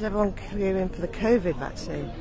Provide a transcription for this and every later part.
is everyone queuing for the COVID vaccine?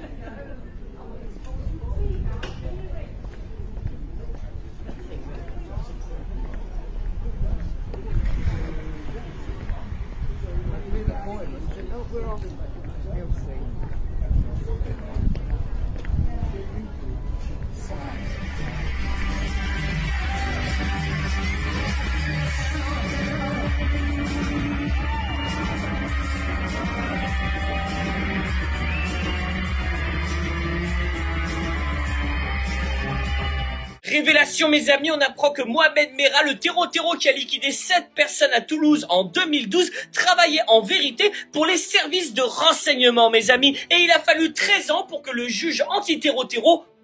Révélation mes amis, on apprend que Mohamed Merah, le terreau qui a liquidé 7 personnes à Toulouse en 2012, travaillait en vérité pour les services de renseignement mes amis. Et il a fallu 13 ans pour que le juge anti-terreau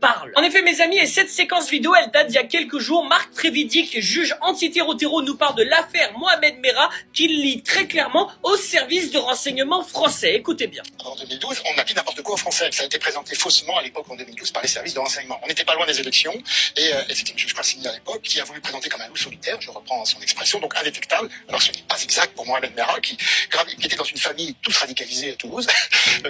parle. En effet mes amis, et cette séquence vidéo elle date d'il y a quelques jours. Marc Trévidic, juge anti-terreau nous parle de l'affaire Mohamed Merah qu'il lie très clairement au service de renseignement français. Écoutez bien. En 2012, on a dit n'importe quoi aux Français. Ça a été présenté faussement à l'époque en 2012 par les services de renseignement. On n'était pas loin des élections et c'était une juge Frassini à l'époque qui a voulu présenter comme un loup solitaire, je reprends son expression, donc indétectable. Alors ce n'est pas exact pour Mohamed Merah qui était dans une famille tous radicalisée à Toulouse,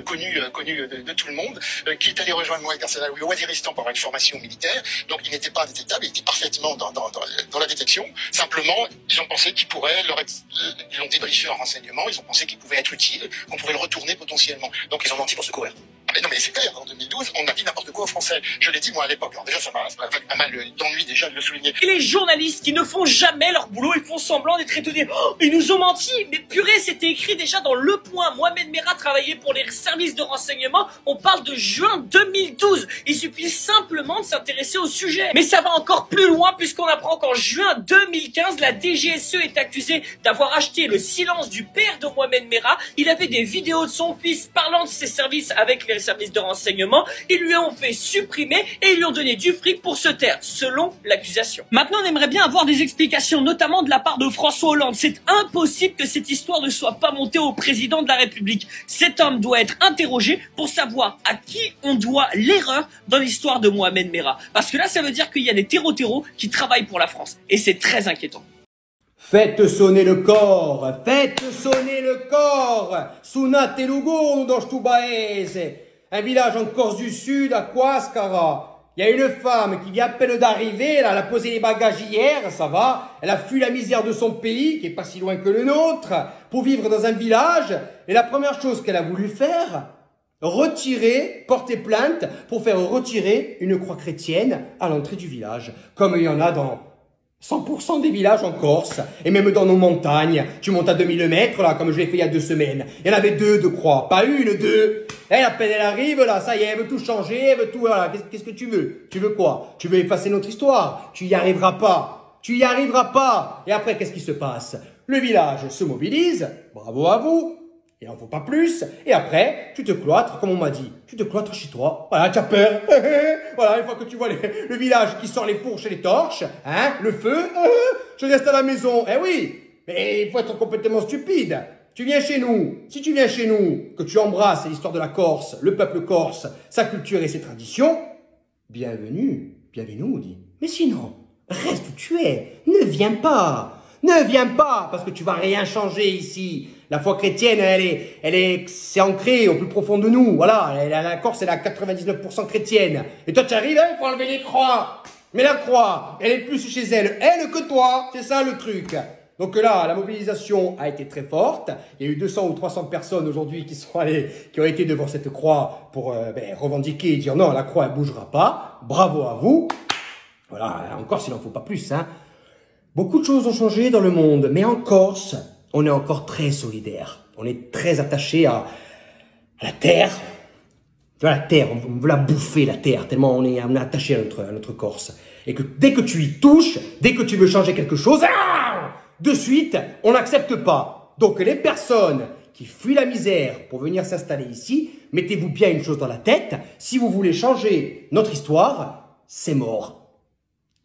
connue de tout le monde, qui est allé rejoindre Mohamed Karsalaoui au Waziristan pour avoir une formation militaire. Donc il n'était pas indétectable, il était parfaitement dans la détection. Simplement, ils ont pensé qu'ils pourraient, ils l'ont débriefé en renseignement, ils ont pensé qu'il pouvait être utile, qu'on pouvait le retourner potentiellement. Donc ils ont menti pour se courir. Mais non mais c'est clair, en 2012, on a dit n'importe quoi aux Français. Je l'ai dit moi à l'époque, alors déjà ça m'a fait pas mal d'ennui déjà de le souligner. Et les journalistes qui ne font jamais leur boulot, ils font semblant d'être étonnés. Oh, ils nous ont menti. Mais purée, c'était écrit déjà dans Le Point. Mohamed Merah travaillait pour les services de renseignement. On parle de juin 2012. Il suffit simplement de s'intéresser au sujet. Mais ça va encore plus loin puisqu'on apprend qu'en juin 2015, la DGSE est accusée d'avoir acheté le silence du père de Mohamed Merah. Il avait des vidéos de son fils parlant de ses services avec les services de renseignement. Ils lui ont fait supprimer et ils lui ont donné du fric pour se taire, selon l'accusation. Maintenant, on aimerait bien avoir des explications, notamment de la part de François Hollande. C'est impossible que cette histoire ne soit pas montée au président de la République. Cet homme doit être interrogé pour savoir à qui on doit l'erreur dans l'histoire de Mohamed Merah. Parce que là, ça veut dire qu'il y a des terreaux qui travaillent pour la France. Et c'est très inquiétant. Faites sonner le corps, faites sonner le corps. Sunate Lugo dans Stubaese, un village en Corse du Sud, à Quascara. Il y a une femme qui vient à peine d'arriver, elle a posé les bagages hier, ça va. Elle a fui la misère de son pays, qui est pas si loin que le nôtre, pour vivre dans un village. Et la première chose qu'elle a voulu faire, porter plainte pour faire retirer une croix chrétienne à l'entrée du village. Comme il y en a dans 100% des villages en Corse, et même dans nos montagnes. Tu montes à 2000 mètres, là, comme je l'ai fait il y a 2 semaines. Il y en avait 2 de croix, pas une, 2. Elle, à peine elle arrive, là, ça y est, elle veut tout changer, elle veut tout, voilà. Qu'est-ce que tu veux? Tu veux quoi? Tu veux effacer notre histoire? Tu y arriveras pas. Tu y arriveras pas. Et après, qu'est-ce qui se passe? Le village se mobilise. Bravo à vous. Il n'en faut pas plus. Et après, tu te cloîtres, comme on m'a dit. Tu te cloîtres chez toi. Voilà, tu as peur. Voilà, une fois que tu vois le village qui sort les fourches et les torches, hein, le feu, je reste à la maison. Eh oui, mais il faut être complètement stupide. Tu viens chez nous. Si tu viens chez nous, que tu embrasses l'histoire de la Corse, le peuple corse, sa culture et ses traditions, bienvenue, on dit. Mais sinon, reste où tu es. Ne viens pas. Ne viens pas, parce que tu vas rien changer ici. La foi chrétienne, c'est ancré au plus profond de nous. Voilà, la Corse, elle est à 99% chrétienne. Et toi, tu arrives, il faut enlever les croix. Mais la croix, elle est plus chez elle que toi. C'est ça le truc. Donc là, la mobilisation a été très forte. Il y a eu 200 ou 300 personnes aujourd'hui qui ont été devant cette croix pour revendiquer et dire non, la croix, elle bougera pas. Bravo à vous. Voilà, en Corse, il n'en faut pas plus, hein. Beaucoup de choses ont changé dans le monde, mais en Corse, on est encore très solidaire. On est très attaché à la terre. Tu vois, la terre, on veut la bouffer, la terre, tellement on est attaché à notre Corse. Et que dès que tu y touches, dès que tu veux changer quelque chose, de suite, on n'accepte pas. Donc les personnes qui fuient la misère pour venir s'installer ici, mettez-vous bien une chose dans la tête, si vous voulez changer notre histoire, c'est mort.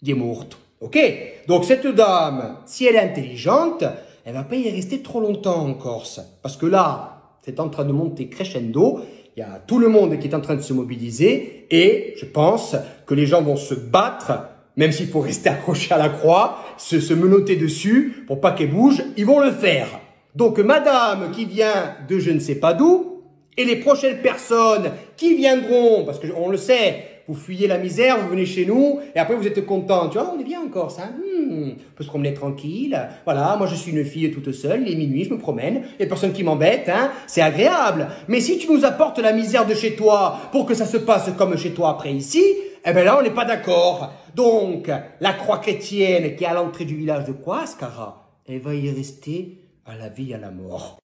Il est morte. Ok? Donc cette dame, si elle est intelligente, elle va pas y rester trop longtemps en Corse. Parce que là, c'est en train de monter crescendo, il y a tout le monde qui est en train de se mobiliser, et je pense que les gens vont se battre, même s'il faut rester accroché à la croix, se menotter dessus pour pas qu'elle bouge, ils vont le faire. Donc madame qui vient de je ne sais pas d'où, Et les prochaines personnes qui viendront, parce qu'on le sait, vous fuyez la misère, vous venez chez nous, et après vous êtes content. Tu vois, on est bien en Corse, hein. On peut se promener tranquille. Voilà, moi je suis une fille toute seule, il est minuit, je me promène, il y a personne qui m'embête, hein. C'est agréable. Mais si tu nous apportes la misère de chez toi pour que ça se passe comme chez toi après ici, eh ben là on n'est pas d'accord. Donc, la croix chrétienne qui est à l'entrée du village de Kouaskara, elle va y rester à la vie, à la mort.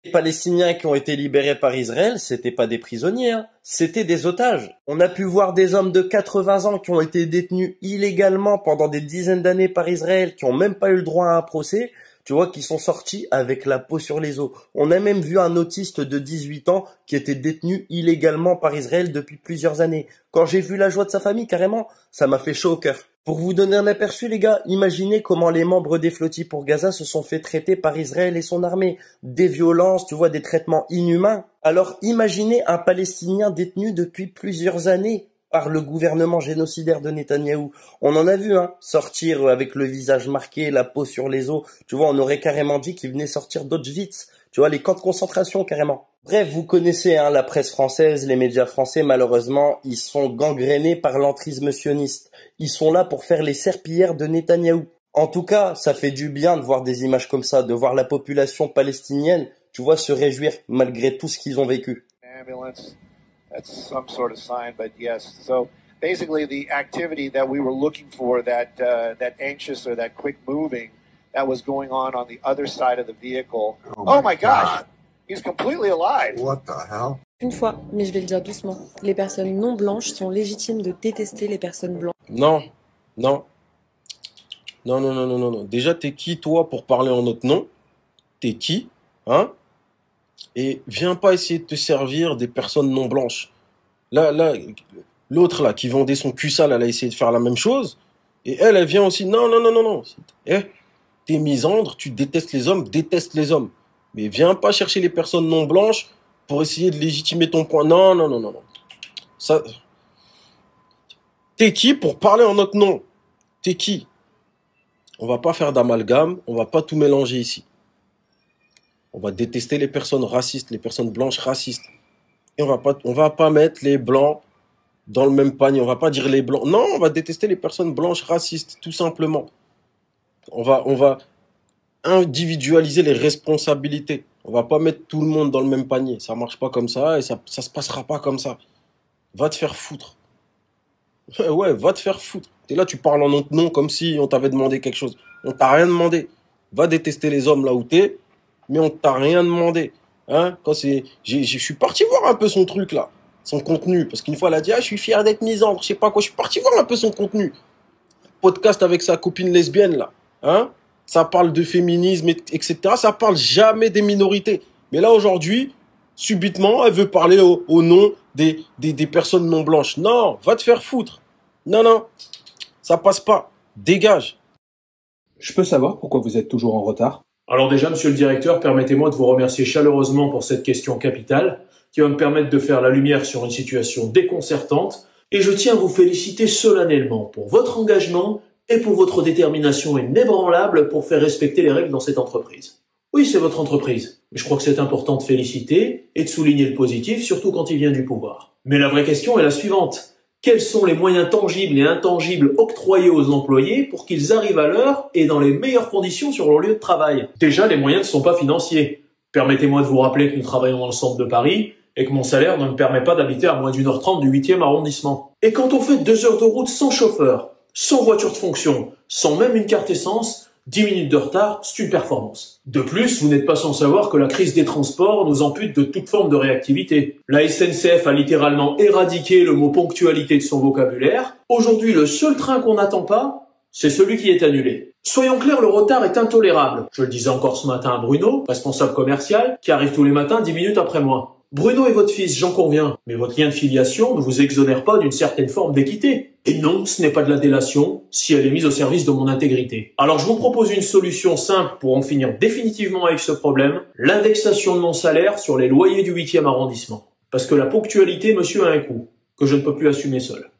Les Palestiniens qui ont été libérés par Israël, c'était pas des prisonniers, hein. C'était des otages. On a pu voir des hommes de 80 ans qui ont été détenus illégalement pendant des dizaines d'années par Israël, qui ont même pas eu le droit à un procès, tu vois, qui sont sortis avec la peau sur les os. On a même vu un autiste de 18 ans qui était détenu illégalement par Israël depuis plusieurs années. Quand j'ai vu la joie de sa famille, carrément, ça m'a fait chaud au cœur. Pour vous donner un aperçu, les gars, imaginez comment les membres des flottilles pour Gaza se sont fait traiter par Israël et son armée. Des violences, tu vois, des traitements inhumains. Alors imaginez un Palestinien détenu depuis plusieurs années par le gouvernement génocidaire de Netanyahou. On en a vu, hein, sortir avec le visage marqué, la peau sur les os. Tu vois, on aurait carrément dit qu'il venait sortir d'Auschwitz. Tu vois, les camps de concentration, carrément. Bref, vous connaissez, hein, la presse française, les médias français, malheureusement, ils sont gangrénés par l'entrisme sioniste. Ils sont là pour faire les serpillères de Netanyahou. En tout cas, ça fait du bien de voir des images comme ça, de voir la population palestinienne, tu vois, se réjouir malgré tout ce qu'ils ont vécu. Ambulance, that's some sort of sign, but yes. So basically, the activity that we were looking for, that anxious or that quick moving, that was going on the other side of the vehicle. Oh my gosh, he's completely alive. What the hell? Une fois, mais je vais le dire doucement, les personnes non blanches sont légitimes de détester les personnes blanches. Non. Déjà, t'es qui, toi, pour parler en notre nom? T'es qui? Hein? Et viens pas essayer de te servir des personnes non blanches. Là, l'autre, là, qui vendait son cul sale, elle a essayé de faire la même chose. Et elle vient aussi. Non. T'es misandre, tu détestes les hommes, déteste les hommes. Mais viens pas chercher les personnes non blanches pour essayer de légitimer ton point. Non. Ça... T'es qui pour parler en notre nom? T'es qui? On va pas faire d'amalgame, on va pas tout mélanger ici. On va détester les personnes racistes, les personnes blanches racistes. Et on va pas mettre les blancs dans le même panier. On va pas dire les blancs. Non, on va détester les personnes blanches racistes, tout simplement. On va individualiser les responsabilités. On va pas mettre tout le monde dans le même panier. Ça marche pas comme ça et ça se passera pas comme ça. Va te faire foutre. Ouais, va te faire foutre. T'es là, tu parles en notre nom comme si on t'avait demandé quelque chose. On t'a rien demandé. Va détester les hommes là où t'es, mais on t'a rien demandé. Hein? Je suis parti voir un peu son truc là, son contenu, parce qu'une fois elle a dit je suis fier d'être misandre, je sais pas quoi. Je suis parti voir un peu son contenu. Podcast avec sa copine lesbienne là. Hein? Ça parle de féminisme, etc. Ça parle jamais des minorités. Mais là aujourd'hui, subitement, elle veut parler au nom des personnes non blanches. Non, va te faire foutre. Non, ça passe pas. Dégage. Je peux savoir pourquoi vous êtes toujours en retard? Alors déjà, monsieur le directeur, permettez-moi de vous remercier chaleureusement pour cette question capitale qui va me permettre de faire la lumière sur une situation déconcertante. Et je tiens à vous féliciter solennellement pour votre engagement et pour votre détermination inébranlable pour faire respecter les règles dans cette entreprise. Oui, c'est votre entreprise, mais je crois que c'est important de féliciter et de souligner le positif, surtout quand il vient du pouvoir. Mais la vraie question est la suivante. Quels sont les moyens tangibles et intangibles octroyés aux employés pour qu'ils arrivent à l'heure et dans les meilleures conditions sur leur lieu de travail? Déjà, les moyens ne sont pas financiers. Permettez-moi de vous rappeler que nous travaillons dans le centre de Paris et que mon salaire ne me permet pas d'habiter à moins d'1h30 du 8e arrondissement. Et quand on fait 2 heures de route sans chauffeur, sans voiture de fonction, sans même une carte essence, 10 minutes de retard, c'est une performance. De plus, vous n'êtes pas sans savoir que la crise des transports nous ampute de toute forme de réactivité. La SNCF a littéralement éradiqué le mot ponctualité de son vocabulaire. Aujourd'hui, le seul train qu'on n'attend pas, c'est celui qui est annulé. Soyons clairs, le retard est intolérable. Je le disais encore ce matin à Bruno, responsable commercial, qui arrive tous les matins 10 minutes après moi. Bruno est votre fils, j'en conviens, mais votre lien de filiation ne vous exonère pas d'une certaine forme d'équité. Et non, ce n'est pas de la délation si elle est mise au service de mon intégrité. Alors je vous propose une solution simple pour en finir définitivement avec ce problème, l'indexation de mon salaire sur les loyers du 8e arrondissement. Parce que la ponctualité, monsieur, a un coût, que je ne peux plus assumer seul.